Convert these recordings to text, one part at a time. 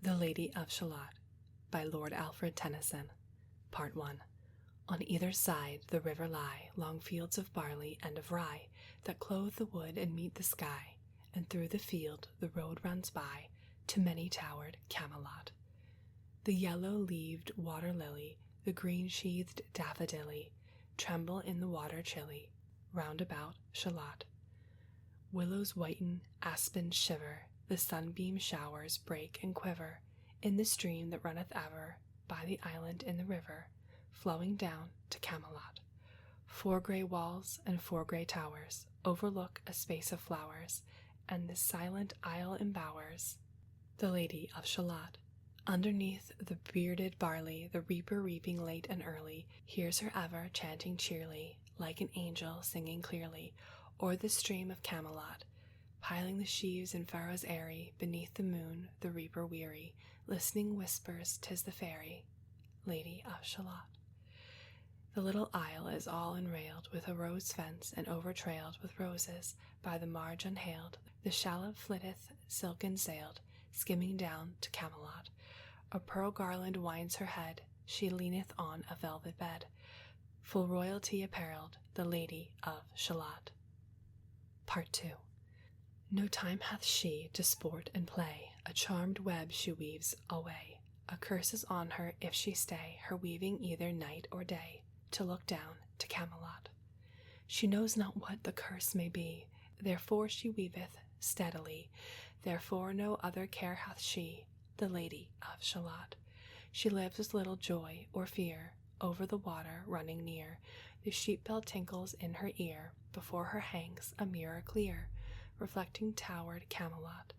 The Lady of Shalott by Lord Alfred Tennyson. Part 1. On either side the river lie long fields of barley and of rye that clothe the wood and meet the sky, and through the field the road runs by to many-towered Camelot. The yellow-leaved water-lily, the green-sheathed daffodilly, tremble in the water chilly, round about Shalott. Willows whiten, aspens shiver, the sunbeam showers break and quiver in the stream that runneth ever by the island in the river, flowing down to Camelot. 4 grey walls and 4 grey towers overlook a space of flowers, and this silent isle embowers the Lady of Shalott. Underneath the bearded barley, the reaper reaping late and early hears her ever chanting cheerly, like an angel singing clearly, o'er the stream of Camelot. Piling the sheaves in furrows airy, beneath the moon the reaper weary, listening whispers 'tis the fairy Lady of Shalott. The little isle is all enrailed with a rose fence, and overtrailed with roses by the marge unhailed. The shallop flitteth silken sailed, skimming down to Camelot. A pearl garland winds her head, she leaneth on a velvet bed, full royalty apparelled, the Lady of Shalott. Part 2. No time hath she to sport and play, a charmed web she weaves alway. A curse is on her if she stay her weaving either night or day, to look down to Camelot. She knows not what the curse may be, therefore she weaveth steadily, therefore no other care hath she, the Lady of Shalott. She lives with little joy or fear, over the water running near, the sheep bell tinkles in her ear, before her hangs a mirror clear, reflecting towered Camelot,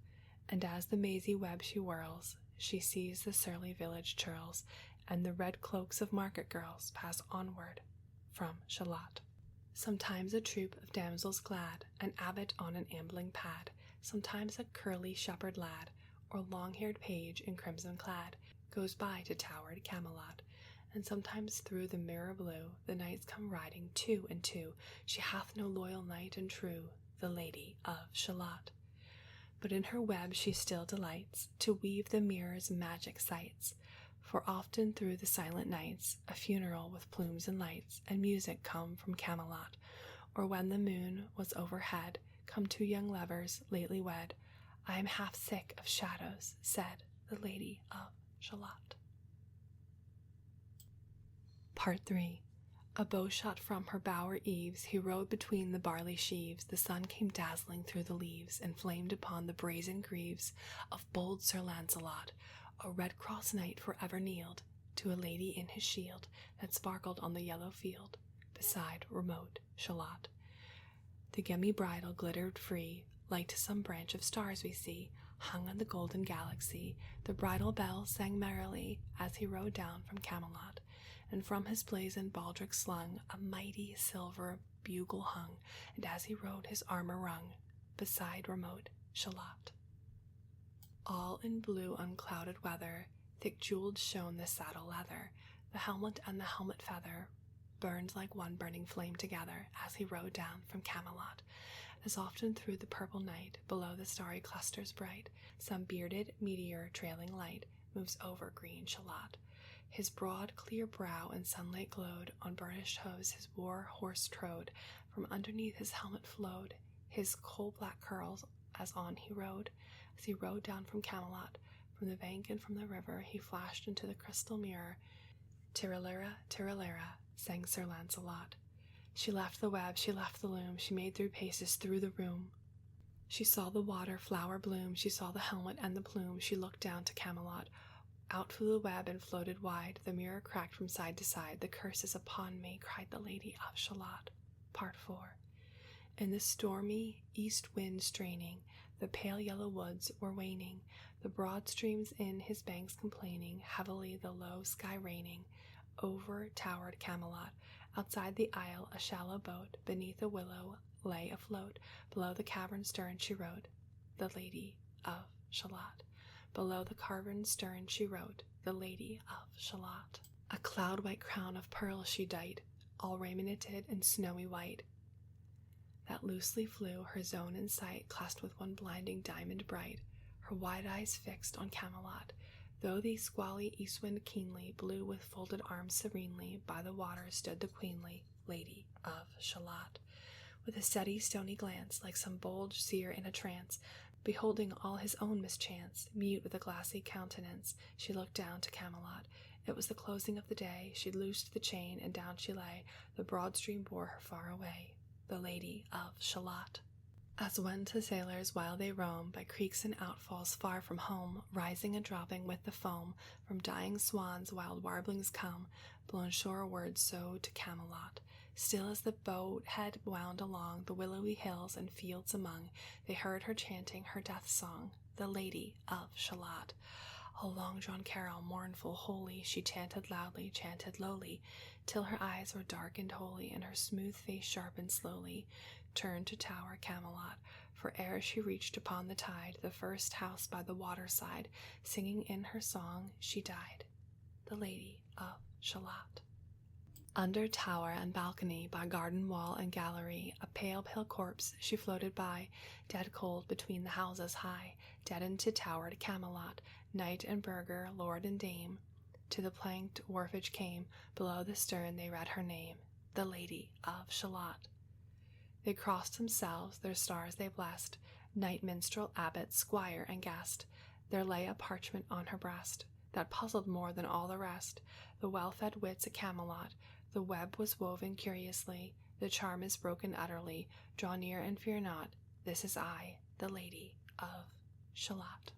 and as the mazy web she whirls, she sees the surly village churls, and the red cloaks of market girls pass onward from Shalott. Sometimes a troop of damsels glad, an abbot on an ambling pad, sometimes a curly shepherd lad, or long-haired page in crimson clad, goes by to towered Camelot, and sometimes through the mirror blue the knights come riding 2 and 2. She hath no loyal knight and true, the Lady of Shalott. But in her web she still delights to weave the mirror's magic sights, for often through the silent nights a funeral with plumes and lights and music come from Camelot, or when the moon was overhead come 2 young lovers lately wed. I am half sick of shadows, said the Lady of Shalott. Part 3. A bow shot from her bower eaves, he rode between the barley sheaves. The sun came dazzling through the leaves, and flamed upon the brazen greaves of bold Sir Lancelot. A red cross knight for ever kneeled to a lady in his shield, that sparkled on the yellow field beside remote Shalott. The gemmy bridle glittered free, like to some branch of stars we see, hung on the golden galaxy. The bridle bell sang merrily as he rode down from Camelot, and from his blazoned baldric slung a mighty silver bugle hung, and as he rode his armor rung beside remote Shalott. All in blue unclouded weather, thick jeweled shone the saddle leather, the helmet and the helmet feather burned like one burning flame together as he rode down from Camelot. As often through the purple night, below the starry clusters bright, some bearded meteor trailing light moves over green Shalott. His broad clear brow in sunlight glowed, on burnished hooves his war horse trode, from underneath his helmet flowed his coal-black curls as on he rode. As he rode down from Camelot, from the bank and from the river, he flashed into the crystal mirror. Tiralira, tiralira, sang Sir Lancelot. She left the web, she left the loom, she made 3 paces through the room. She saw the water flower bloom, she saw the helmet and the plume, she looked down to Camelot. Out flew the web and floated wide, the mirror cracked from side to side. The curse is upon me, cried the Lady of Shalott. Part 4. In the stormy east wind straining, the pale yellow woods were waning, the broad streams in his banks complaining, heavily the low sky raining over towered Camelot. Outside the isle a shallow boat beneath a willow lay afloat. Below the cavern stern she rode, the Lady of Shalott. Below the carven stern she wrote, the Lady of Shalott. A cloud-white crown of pearls she dight, all raimented in snowy white, that loosely flew her zone in sight, clasped with one blinding diamond bright. her wide eyes fixed on Camelot, Though the squally east wind keenly blew with folded arms serenely, by the water stood the queenly Lady of Shalott, with a steady stony glance, like some bold seer in a trance, beholding all his own mischance. Mute with a glassy countenance, she looked down to Camelot. It was the closing of the day. She loosed the chain, and down she lay. The broad stream bore her far away, the Lady of Shalott. As when to sailors, while they roam by creeks and outfalls far from home, rising and dropping with the foam from dying swans, wild warblings come, blown shorewards, so to Camelot. Still as the boat head wound along the willowy hills and fields among, they heard her chanting her death song, the Lady of Shalott. A long-drawn carol, mournful, holy, she chanted loudly, chanted lowly, till her eyes were dark and holy, and her smooth face sharpened slowly, turned to tower Camelot. For ere she reached upon the tide, the first house by the water side, singing in her song, she died, the Lady of Shalott. Under tower and balcony, by garden wall and gallery, a pale, pale corpse she floated by, dead cold between the houses high, dead into towered Camelot. Knight and burgher, lord and dame, to the planked wharfage came. Below the stern they read her name, the Lady of Shalott. They crossed themselves, their stars they blessed, knight, minstrel, abbot, squire, and guest. There lay a parchment on her breast that puzzled more than all the rest the well-fed wits at Camelot. The web was woven curiously, the charm is broken utterly. Draw near and fear not, this is I, the Lady of Shalott.